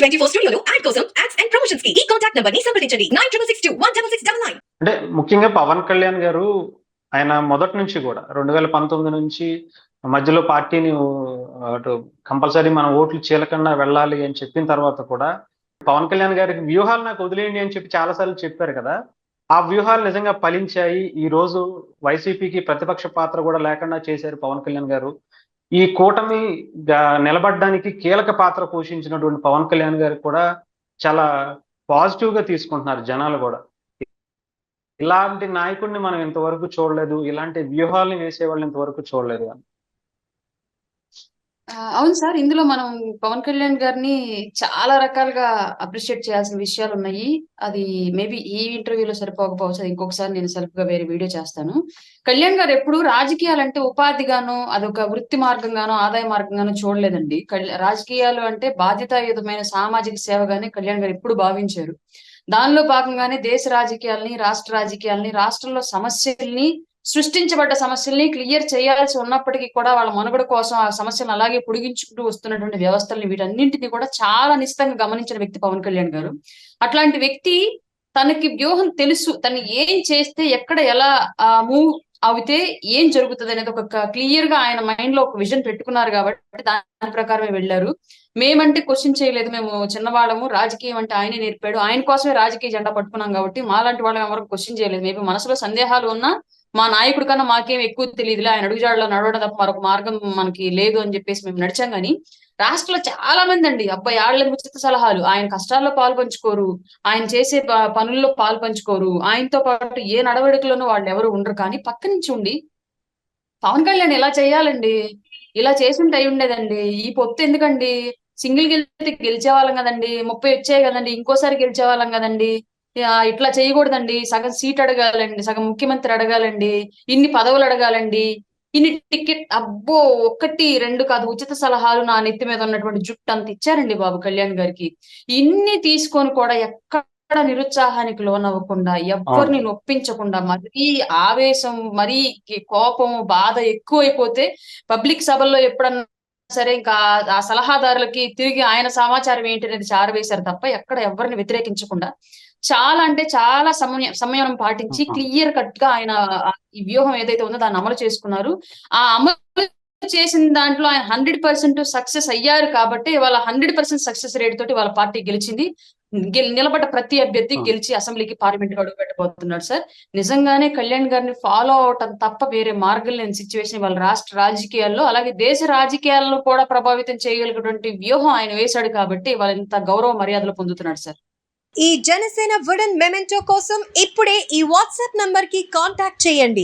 టీవీ24 స్టూడియోలో యాడ్ కోసం ads and promotions కి ఈ కాంటాక్ట్ నంబర్ ని సంప్రదించండి 9662166699. అంటే ముఖ్యంగా పవన్ కళ్యాణ్ గారు ఆయన మొదటి నుంచి కూడా 2019 నుంచి మధ్యలో పార్టీని అటు కంపల్సరీ మనం ఓట్లు చీలకుండా వెళ్ళాలి అని చెప్పిన తర్వాత కూడా పవన్ కళ్యాణ్ గారికి వ్యూహాలు నాకు వదిలేయండి అని చెప్పి చాలా సార్లు చెప్పారు కదా. ఆ వ్యూహాలు నిజంగా ఫలించాయి. ఈ రోజు వైసీపీకి ప్రతిపక్ష పాత్ర కూడా లేకుండా చేశారు పవన్ కళ్యాణ్ గారు. ఈ కూటమి నిలబడడానికి కీలక పాత్ర పోషించినటువంటి పవన్ కళ్యాణ్ గారు కూడా చాలా పాజిటివ్ గా తీసుకుంటున్నారు జనాలు కూడా. ఇలాంటి నాయకుడిని మనం ఇంతవరకు చూడలేదు. ఇలాంటి వ్యూహాలను వేసేవాళ్ళని ఇంతవరకు చూడలేదు అని. అవును సార్. ఇందులో మనం పవన్ కళ్యాణ్ గారిని చాలా రకాలుగా అప్రిషియేట్ చేయాల్సిన విషయాలున్నాయి. అది మేబీ ఈ ఇంటర్వ్యూలో సరిపోకపోవచ్చు. అది ఇంకొకసారి నేను సెల్ఫ్‌గా వేరే వీడియో చేస్తాను. కళ్యాణ్ గారు ఎప్పుడు రాజకీయాలంటే ఉపాధిగానో, అదొక వృత్తి మార్గంగానో, ఆదాయ మార్గంగానో చూడలేదండి. రాజకీయాలు అంటే బాధ్యతాయుతమైన సామాజిక సేవగానే కళ్యాణ్ గారు ఎప్పుడు భావించారు. దానిలో భాగంగానే దేశ రాజకీయాల్ని, రాష్ట్రంలో సమస్యల్ని, సృష్టించబడ్డ సమస్యల్ని క్లియర్ చేయాల్సి ఉన్నప్పటికీ కూడా వాళ్ళ మనుగడ కోసం ఆ సమస్యలను అలాగే పొడిగించుకుంటూ వస్తున్నటువంటి వ్యవస్థల్ని వీటన్నింటిని కూడా చాలా నిశితంగా గమనించిన వ్యక్తి పవన్ కళ్యాణ్ గారు. అట్లాంటి వ్యక్తి తనకి వ్యూహం తెలుసు. తను ఏం చేస్తే ఎక్కడ ఎలా మూవ్ అవుతే ఏం జరుగుతుంది అనేది ఒక క్లియర్ గా ఆయన మైండ్ లో ఒక విజన్ పెట్టుకున్నారు కాబట్టి దాని ప్రకారమే వెళ్ళారు. మేమంటే క్వశ్చన్ చేయలేదు. మేము చిన్నవాళ్ళము, రాజకీయం అంటే ఆయనే నేర్పాడు. ఆయన కోసమే రాజకీయ జెండా పట్టుకున్నాం కాబట్టి మాలాంటి వాళ్ళని ఎవరు క్వశ్చన్ చేయలేదు. మేబీ మనసులో సందేహాలు ఉన్నా మా నాయకుడి కన్నా మాకేం ఎక్కువ తెలియదులే, ఆయన అడుగుజాడలో నడవడం తప్ప మరొక మార్గం మనకి లేదు అని చెప్పేసి మేము నడిచాం. గానీ రాష్ట్రంలో చాలా మంది అండి అబ్బాయి ఆళ్ళ ఉచిత సలహాలు, ఆయన కష్టాల్లో పాలు పంచుకోరు, ఆయన చేసే పనుల్లో పాలు పంచుకోరు, ఆయనతో పాటు ఏ నడవడికలోనూ వాళ్ళు ఎవరు ఉండరు. కానీ పక్క నుంచి ఉండి పవన్ కళ్యాణ్ ఇలా చేయాలండి, ఇలా చేసుంటే అయి ఉండేదండి, ఈ పొత్తు ఎందుకండి, సింగిల్ గెలిస్తే గెలిచేవాళ్ళం కదండి, 30 వచ్చాయి కదండి, ఇంకోసారి గెలిచేవాళ్ళం కదండి, ఇట్లా చేయకూడదండి, సగం సీట్ అడగాలండి, సగం ముఖ్యమంత్రి అడగాలండి, ఇన్ని పదవులు అడగాలండి, ఇన్ని టికెట్, అబ్బో 1, 2 కాదు, ఉచిత సలహాలు నా నెత్తి మీద ఉన్నటువంటి జుట్టు అంత ఇచ్చారండి బాబు కళ్యాణ్ గారికి. ఇన్ని తీసుకొని కూడా ఎక్కడ నిరుత్సాహానికి లోనవ్వకుండా, ఎవ్వరిని నొప్పించకుండా, మరీ ఆవేశం, మరీ కోపం, బాధ ఎక్కువైపోతే పబ్లిక్ సభల్లో ఎప్పుడన్నా సరే ఇంకా ఆ సలహాదారులకి తిరిగి ఆయన సమాచారం ఏంటి అనేది చారవేశారు తప్ప ఎక్కడ ఎవరిని వ్యతిరేకించకుండా చాలా అంటే చాలా సంయమనం పాటించి క్లియర్ కట్ గా ఆయన ఈ వ్యూహం ఏదైతే ఉందో దాన్ని అమలు చేసుకున్నారు. ఆ అమలు చేసిన దాంట్లో ఆయన 100% సక్సెస్ అయ్యారు కాబట్టి వాళ్ళ 100% సక్సెస్ రేట్ తోటి వాళ్ళ పార్టీ గెలిచింది. నిలబడ్డ ప్రతి అభ్యర్థి గెలిచి అసెంబ్లీకి, పార్లమెంట్ అడుగు పెట్టబోతున్నాడు సార్. నిజంగానే కళ్యాణ్ గారిని ఫాలో అవటం తప్ప వేరే మార్గం లేని సిచ్యువేషన్ వాళ్ళ రాష్ట్ర రాజకీయాల్లో, అలాగే దేశ రాజకీయాలను కూడా ప్రభావితం చేయగలిగినటువంటి వ్యూహం ఆయన వేశాడు కాబట్టి వాళ్ళ ఇంత గౌరవ మర్యాదలు పొందుతున్నాడు సార్. ఈ జనసేన వుడెన్ మెమెంటో కోసం ఇప్పుడే ఈ వాట్సాప్ నంబర్ కి కాంటాక్ట్ చేయండి.